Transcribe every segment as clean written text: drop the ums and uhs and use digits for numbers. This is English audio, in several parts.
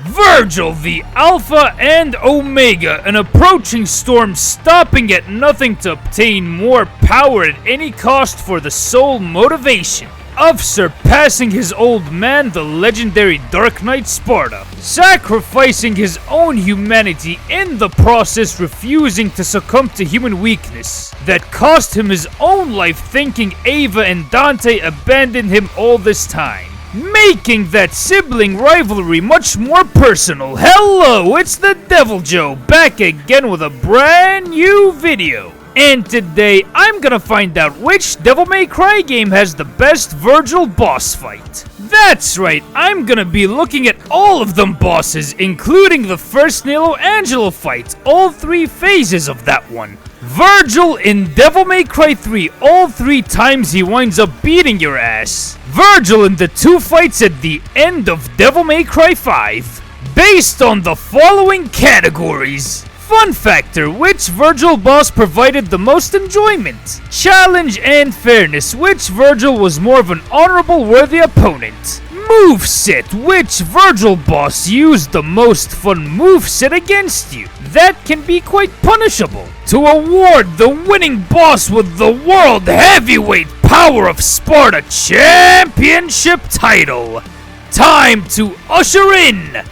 Vergil, the Alpha and Omega, an approaching storm stopping at nothing to obtain more power at any cost for the sole motivation of surpassing his old man, the legendary Dark Knight Sparda, sacrificing his own humanity in the process, refusing to succumb to human weakness that cost him his own life, thinking Ava and Dante abandoned him all this time, making that sibling rivalry much more personal. Hello, it's the Devil Joe, back again with a brand new video. And today, I'm gonna find out which Devil May Cry game has the best Vergil boss fight. That's right, I'm gonna be looking at all of them bosses, including the first Nelo Angelo fight, all 3 phases of that one. Vergil in Devil May Cry 3, all 3 times he winds up beating your ass. Vergil in the 2 fights at the end of Devil May Cry 5, based on the following categories. Fun factor, which Vergil boss provided the most enjoyment? Challenge and fairness, which Vergil was more of an honorable, worthy opponent? Moveset, which Vergil boss used the most fun moveset against you? That can be quite punishable. To award the winning boss with the World Heavyweight Power of Sparda Championship title. Time to usher in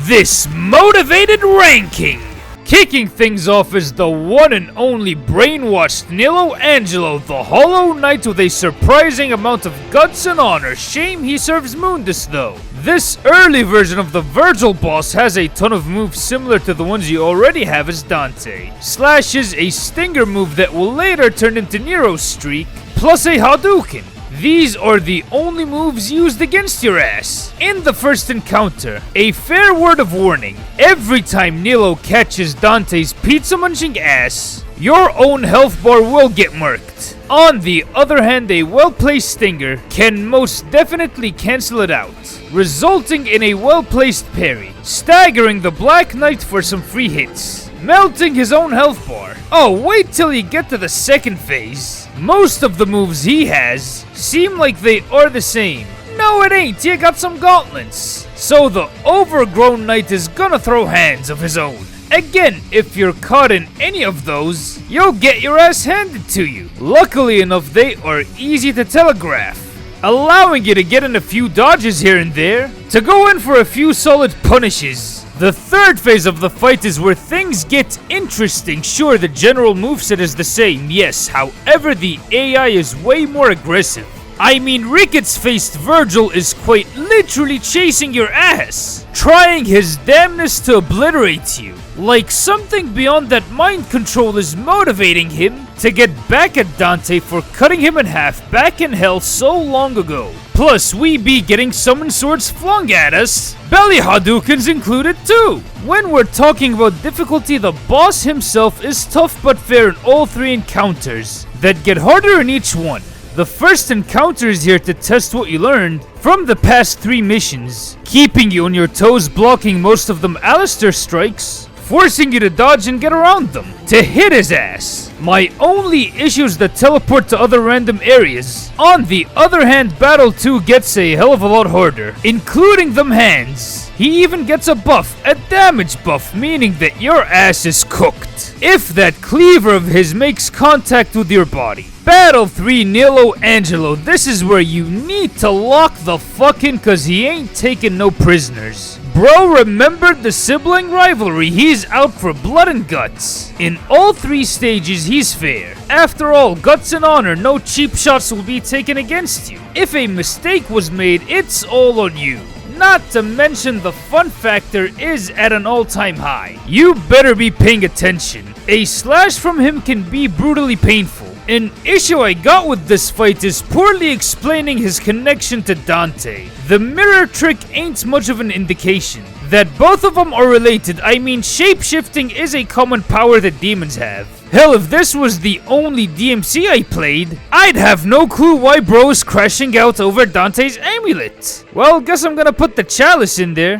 this motivated ranking. Kicking things off is the one and only brainwashed Nelo Angelo, the Hollow Knight with a surprising amount of guts and honor. Shame he serves Mundus though. This early version of the Vergil boss has a ton of moves similar to the ones you already have as Dante. Slash is a stinger move that will later turn into Nero's streak, plus a Hadouken. These are the only moves used against your ass. In the first encounter, a fair word of warning. Every time Nelo catches Dante's pizza-munching ass, your own health bar will get murked. On the other hand, a well-placed stinger can most definitely cancel it out, resulting in a well-placed parry, staggering the Black Knight for some free hits, melting his own health bar. Oh, wait till you get to the second phase. Most of the moves he has seem like they are the same. No, it ain't. You got some gauntlets. So the overgrown knight is gonna throw hands of his own. Again, if you're caught in any of those, you'll get your ass handed to you. Luckily enough, they are easy to telegraph, allowing you to get in a few dodges here and there to go in for a few solid punishes. The third phase of the fight is where things get interesting. Sure, the general moveset is the same, yes, however the AI is way more aggressive. I mean, Ricketts-faced Vergil is quite literally chasing your ass, trying his damnness to obliterate you. Like something beyond that mind control is motivating him to get back at Dante for cutting him in half back in hell so long ago. Plus, we be getting summon swords flung at us, belly Hadoukens included too. When we're talking about difficulty, the boss himself is tough but fair in all 3 encounters that get harder in each one. The first encounter is here to test what you learned from the past 3 missions, keeping you on your toes, blocking most of them Alistair strikes, forcing you to dodge and get around them, to hit his ass. My only issue is the teleport to other random areas. On the other hand, Battle 2 gets a hell of a lot harder, including them hands. He even gets a buff, a damage buff, meaning that your ass is cooked if that cleaver of his makes contact with your body. Battle 3 Nelo Angelo, this is where you need to lock the fuck in cause he ain't taking no prisoners. Bro remembered the sibling rivalry, he's out for blood and guts. In all 3 stages he's fair. After all, guts and honor, no cheap shots will be taken against you. If a mistake was made, it's all on you. Not to mention the fun factor is at an all-time high. You better be paying attention. A slash from him can be brutally painful. An issue I got with this fight is poorly explaining his connection to Dante. The mirror trick ain't much of an indication that both of them are related. I mean, shape-shifting is a common power that demons have. Hell, if this was the only DMC I played, I'd have no clue why bro is crashing out over Dante's amulet. Well, guess I'm gonna put the chalice in there.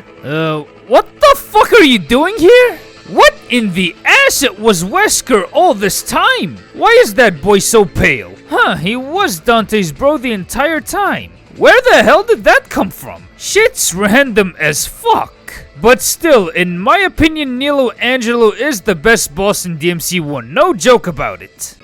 What the fuck are you doing here? What in the ass it was Wesker all this time? Why is that boy so pale? Huh, he was Dante's bro the entire time. Where the hell did that come from? Shit's random as fuck. But still, in my opinion, Nelo Angelo is the best boss in DMC1, no joke about it.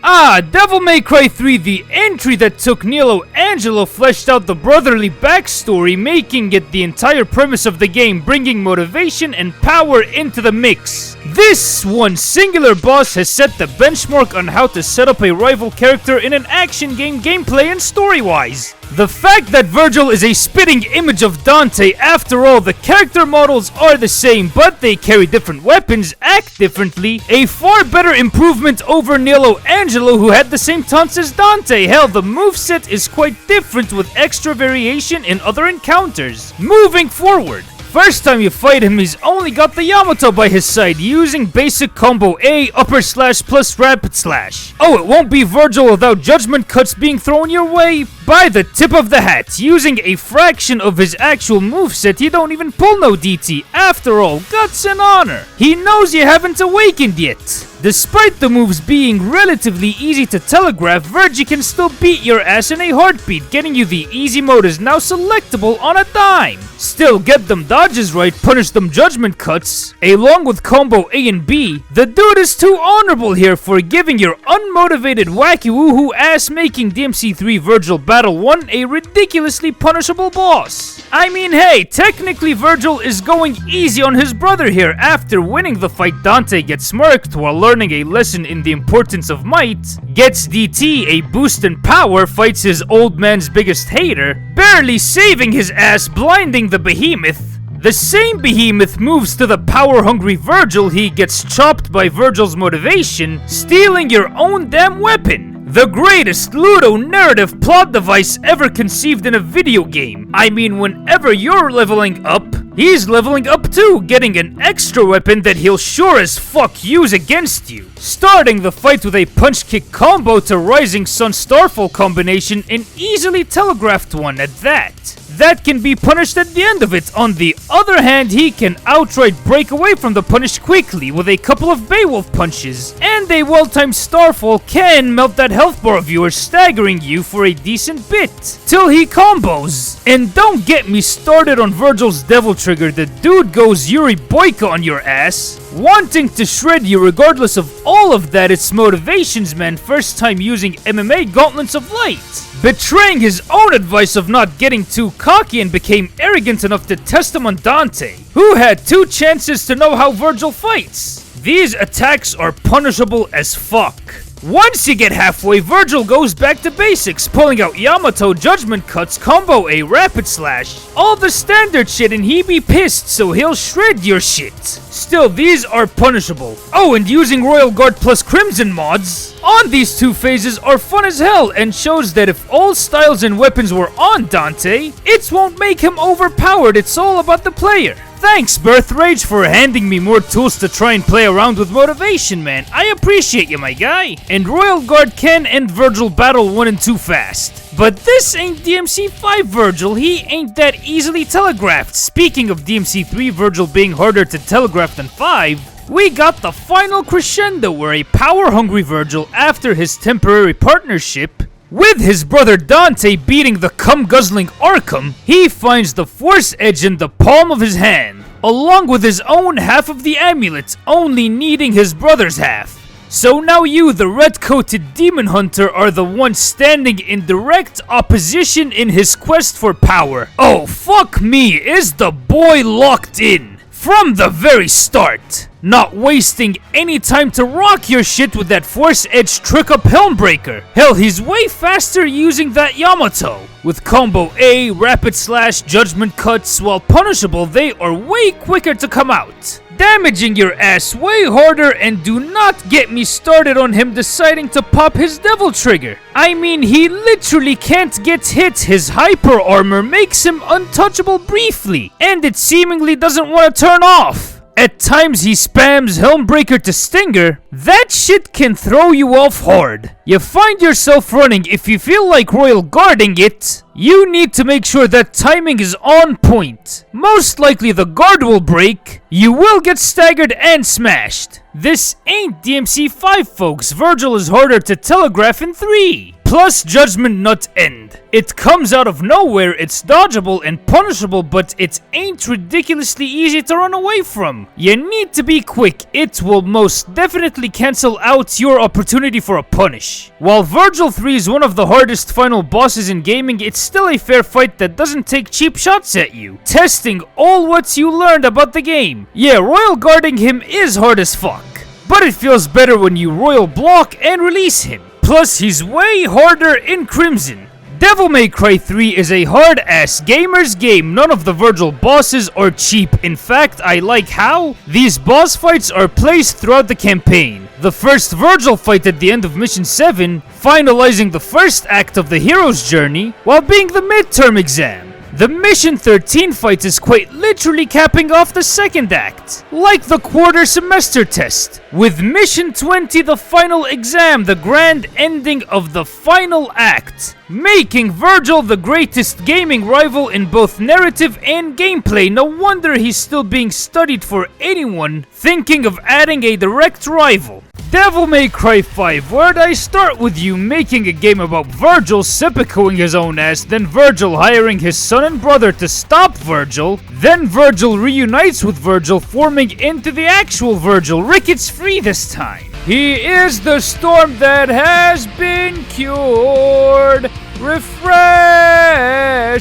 Devil May Cry 3, the entry that took Nelo Angelo fleshed out the brotherly backstory, making it the entire premise of the game, bringing motivation and power into the mix. This one singular boss has set the benchmark on how to set up a rival character in an action game gameplay and story-wise. The fact that Vergil is a spitting image of Dante, after all, the character models are the same, but they carry different weapons, act differently, a far better improvement over Nelo Angelo, who had the same taunts as Dante. Hell, the moveset is quite different with extra variation in other encounters. Moving forward, first time you fight him, he's only got the Yamato by his side, using basic combo A, upper slash plus rapid slash. Oh, it won't be Vergil without judgment cuts being thrown your way? By the tip of the hat, using a fraction of his actual moveset, he don't even pull no DT. After all, guts and honor. He knows you haven't awakened yet. Despite the moves being relatively easy to telegraph, Vergil can still beat your ass in a heartbeat, getting you the easy mode is now selectable on a dime. Still, get them dodges right, punish them judgment cuts, along with combo A and B. The dude is too honorable here for giving your unmotivated wacky woohoo ass, making DMC3 Vergil Battle 1 a ridiculously punishable boss. I mean, hey, technically Vergil is going easy on his brother here. After winning the fight, Dante gets smirked while learning a lesson in the importance of might, gets DT a boost in power, fights his old man's biggest hater, barely saving his ass, blinding the behemoth. The same behemoth moves to the power-hungry Vergil, he gets chopped by Vergil's motivation, stealing your own damn weapon. The greatest ludo-narrative plot device ever conceived in a video game. I mean, whenever you're leveling up, he's leveling up too, getting an extra weapon that he'll sure as fuck use against you. Starting the fight with a punch-kick combo to Rising Sun Starfall combination, an easily telegraphed one at that. That can be punished at the end of it. On the other hand, he can outright break away from the punish quickly with a couple of Beowulf punches. And a well-timed Starfall can melt that health bar of yours, staggering you for a decent bit, till he combos. And don't get me started on Vergil's Devil Trigger. The dude goes Yuri Boyka on your ass, wanting to shred you. Regardless of all of that, it's motivations, man. First time using MMA Gauntlets of Light, betraying his own advice of not getting too cocky, and became arrogant enough to test him on Dante, who had 2 chances to know how Vergil fights. These attacks are punishable as fuck. Once you get halfway, Vergil goes back to basics, pulling out Yamato, judgment cuts, combo A, rapid slash, all the standard shit, and he be pissed, so he'll shred your shit. Still, these are punishable. Oh, and using Royal Guard plus Crimson mods on these 2 phases are fun as hell, and shows that if all styles and weapons were on Dante, it won't make him overpowered. It's all about the player. Thanks, Birth Rage, for handing me more tools to try and play around with motivation, man. I appreciate you, my guy. And Royal Guard can end Vergil Battle 1 and 2 fast. But this ain't DMC5 Vergil, he ain't that easily telegraphed. Speaking of DMC3 Vergil being harder to telegraph than 5, we got the final crescendo where a power-hungry Vergil, after his temporary partnership with his brother Dante beating the cum-guzzling Arkham, he finds the Force Edge in the palm of his hand, along with his own half of the amulet, only needing his brother's half. So now you, the red-coated demon hunter, are the one standing in direct opposition in his quest for power. Oh, fuck me, is the boy locked in from the very start, not wasting any time to rock your shit with that Force Edge trick-up Helmbreaker. Hell, he's way faster using that Yamato. With combo A, rapid slash, judgment cuts, while punishable, they are way quicker to come out, damaging your ass way harder. And do not get me started on him deciding to pop his Devil Trigger. I mean, he literally can't get hit. His hyper armor makes him untouchable briefly, and it seemingly doesn't want to turn off. At times he spams Helmbreaker to Stinger. That shit can throw you off hard. You find yourself running. If you feel like Royal Guarding it, you need to make sure that timing is on point. Most likely the guard will break, you will get staggered and smashed. This ain't DMC5, folks. Vergil is harder to telegraph in 3. Plus Judgment Nut End. It comes out of nowhere, it's dodgeable and punishable, but it ain't ridiculously easy to run away from. You need to be quick, it will most definitely cancel out your opportunity for a punish. While Vergil 3 is one of the hardest final bosses in gaming, it's still a fair fight that doesn't take cheap shots at you, testing all what you learned about the game. Yeah, royal guarding him is hard as fuck, but it feels better when you royal block and release him. Plus, he's way harder in Crimson. Devil May Cry 3 is a hard-ass gamer's game. None of the Vergil bosses are cheap. In fact, I like how these boss fights are placed throughout the campaign. The first Vergil fight at the end of Mission 7, finalizing the first act of the hero's journey, while being the midterm exam. The Mission 13 fight is quite literally capping off the second act, like the quarter semester test, with Mission 20 the final exam, the grand ending of the final act, making Vergil the greatest gaming rival in both narrative and gameplay. No wonder he's still being studied for anyone thinking of adding a direct rival. Devil May Cry 5, where'd I start with you making a game about Vergil seppukuing his own ass, then Vergil hiring his son and brother to stop Vergil, then Vergil reunites with Vergil, forming into the actual Vergil. Ricketts free this time. He is the storm that has been cured. Refresh,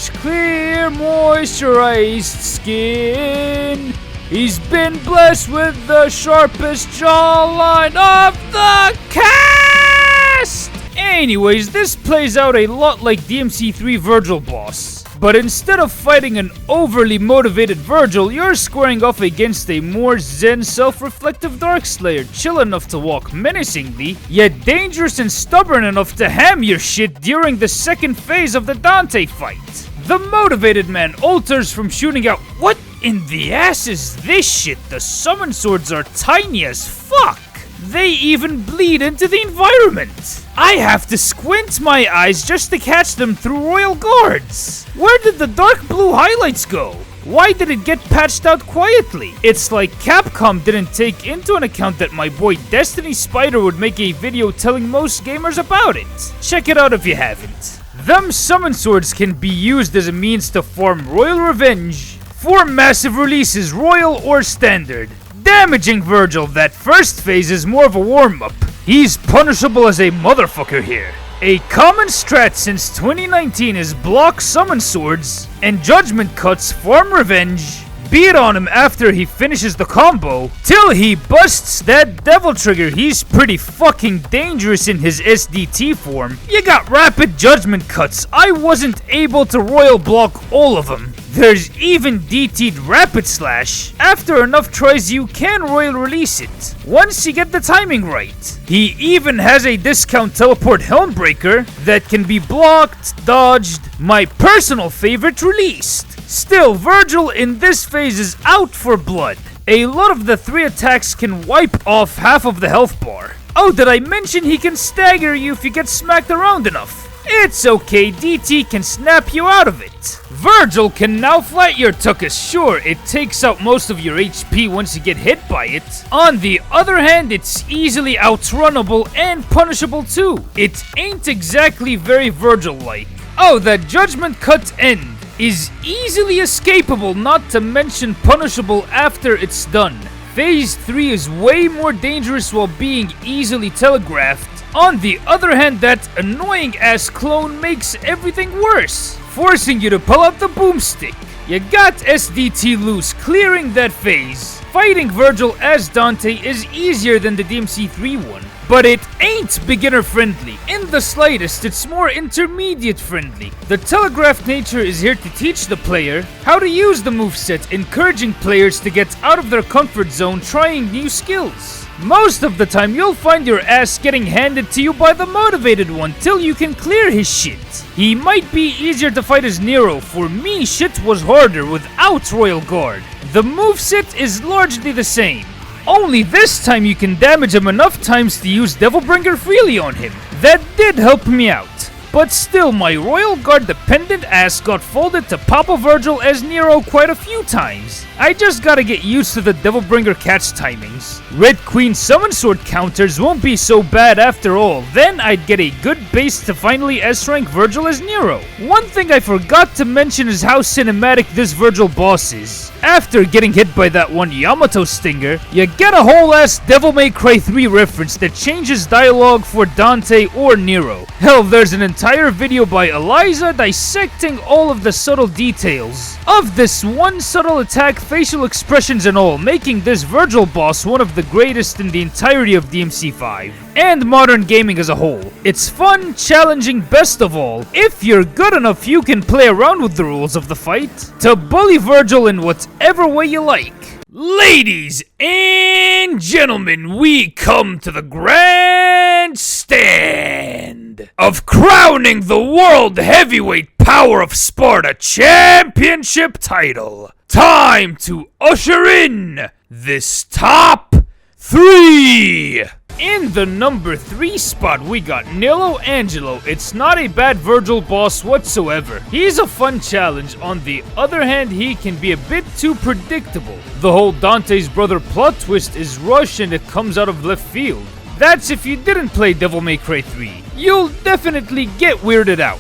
clear, moisturized skin. He's been blessed with the sharpest jawline of the cast! Anyways, this plays out a lot like DMC3 Vergil boss. But instead of fighting an overly motivated Vergil, you're squaring off against a more zen, self-reflective Darkslayer, chill enough to walk menacingly, yet dangerous and stubborn enough to ham your shit during the second phase of the Dante fight. The motivated man alters from shooting out. What in the ass is this shit? The summon swords are tiny as fuck. They even bleed into the environment. I have to squint my eyes just to catch them through royal guards. Where did the dark blue highlights go? Why did it get patched out quietly? It's like Capcom didn't take into an account that my boy Destiny Spider would make a video telling most gamers about it. Check it out if you haven't. Them summon swords can be used as a means to farm royal revenge for massive releases, royal or standard. Damaging Vergil, that first phase is more of a warm-up. He's punishable as a motherfucker here. A common strat since 2019 is block summon swords and judgment cuts farm revenge. Beat on him after he finishes the combo till he busts that devil trigger. He's pretty fucking dangerous in his SDT form. You got rapid judgment cuts. I wasn't able to royal block all of them. There's even DT'd rapid slash. After enough tries you can royal release it, once you get the timing right. He even has a discount teleport Helmbreaker that can be blocked, dodged, my personal favorite, released. Still, Vergil in this phase is out for blood. A lot of the 3 attacks can wipe off half of the health bar. Oh, did I mention he can stagger you if you get smacked around enough? It's okay, DT can snap you out of it. Vergil can now flat your tuchus. Sure, it takes out most of your HP once you get hit by it. On the other hand, it's easily outrunnable and punishable too. It ain't exactly very Vergil-like. Oh, that judgment cut end is easily escapable, not to mention punishable after it's done. Phase 3 is way more dangerous while being easily telegraphed. On the other hand, that annoying ass clone makes everything worse, forcing you to pull out the boomstick. You got SDT loose, clearing that phase. Fighting Vergil as Dante is easier than the DMC3 one, but it ain't beginner friendly. In the slightest, it's more intermediate friendly. The telegraphed nature is here to teach the player how to use the moveset, encouraging players to get out of their comfort zone trying new skills. Most of the time, you'll find your ass getting handed to you by the motivated one till you can clear his shit. He might be easier to fight as Nero. For me, shit was harder without Royal Guard. The moveset is largely the same. Only this time you can damage him enough times to use Devilbringer freely on him. That did help me out. But still, my Royal Guard dependent ass got folded to Papa Vergil as Nero quite a few times. I just gotta get used to the Devilbringer catch timings. Red Queen Summon Sword counters won't be so bad after all, then I'd get a good base to finally S-rank Vergil as Nero. One thing I forgot to mention is how cinematic this Vergil boss is. After getting hit by that one Yamato stinger, you get a whole ass Devil May Cry 3 reference that changes dialogue for Dante or Nero. Hell, there's an entire video by Eliza dissecting all of the subtle details of this one subtle attack, facial expressions and all, making this Vergil boss one of the greatest in the entirety of DMC5 and modern gaming as a whole. It's fun, challenging, best of all. If you're good enough, you can play around with the rules of the fight to bully Vergil in whatever way you like. Ladies and gentlemen, we come to the grand stand of crowning the World Heavyweight Power of Sparda Championship title. Time to usher in this top 3. In the number 3 spot, we got Nelo Angelo. It's not a bad Vergil boss whatsoever. He's a fun challenge. On the other hand, he can be a bit too predictable. The whole Dante's brother plot twist is rushed and it comes out of left field. That's if you didn't play Devil May Cry 3. You'll definitely get weirded out.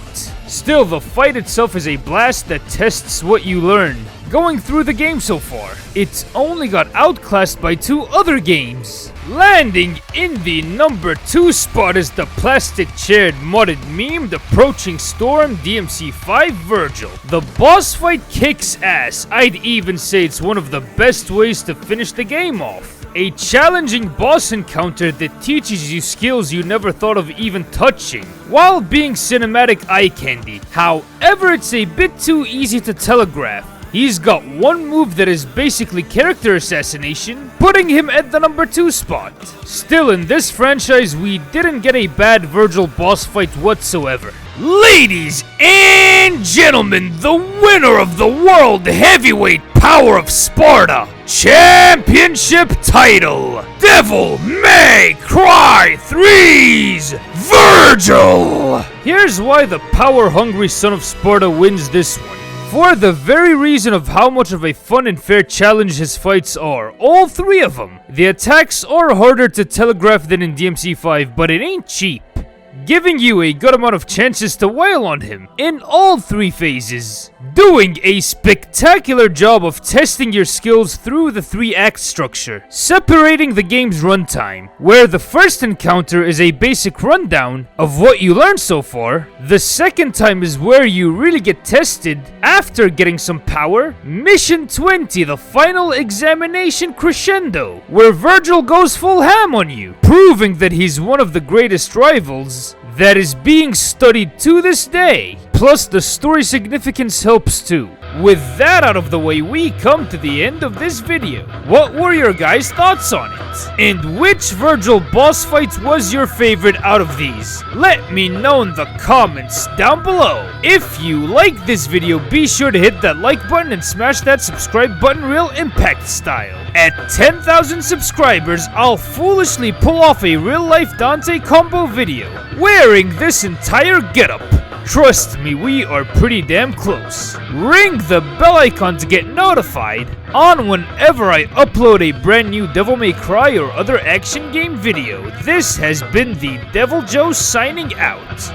Still, the fight itself is a blast that tests what you learned going through the game so far. It's only got outclassed by 2 other games. Landing in the number 2 spot is the plastic-chaired modded memed approaching storm DMC5 Vergil. The boss fight kicks ass. I'd even say it's one of the best ways to finish the game off. A challenging boss encounter that teaches you skills you never thought of even touching, while being cinematic eye candy. However, it's a bit too easy to telegraph. He's got one move that is basically character assassination, putting him at the number 2 spot. Still, in this franchise, we didn't get a bad Vergil boss fight whatsoever. Ladies and gentlemen, the winner of the World Heavyweight Power of Sparda Championship title, Devil May Cry 3's Vergil! Here's why the power-hungry son of Sparda wins this one. For the very reason of how much of a fun and fair challenge his fights are, all 3 of them. The attacks are harder to telegraph than in DMC5, but it ain't cheap, giving you a good amount of chances to wail on him in all 3 phases, doing a spectacular job of testing your skills through the 3-act structure, separating the game's runtime, where the first encounter is a basic rundown of what you learned so far. The second time is where you really get tested after getting some power. Mission 20, the final examination crescendo, where Vergil goes full ham on you, proving that he's one of the greatest rivals that is being studied to this day. Plus, the story significance helps too. With that out of the way, we come to the end of this video. What were your guys' thoughts on it? And which Vergil boss fight was your favorite out of these? Let me know in the comments down below. If you like this video, be sure to hit that like button and smash that subscribe button real impact style. At 10,000 subscribers, I'll foolishly pull off a real-life Dante combo video wearing this entire getup. Trust me, we are pretty damn close. Ring the bell icon to get notified on whenever I upload a brand new Devil May Cry or other action game video. This has been the Devil Joe signing out.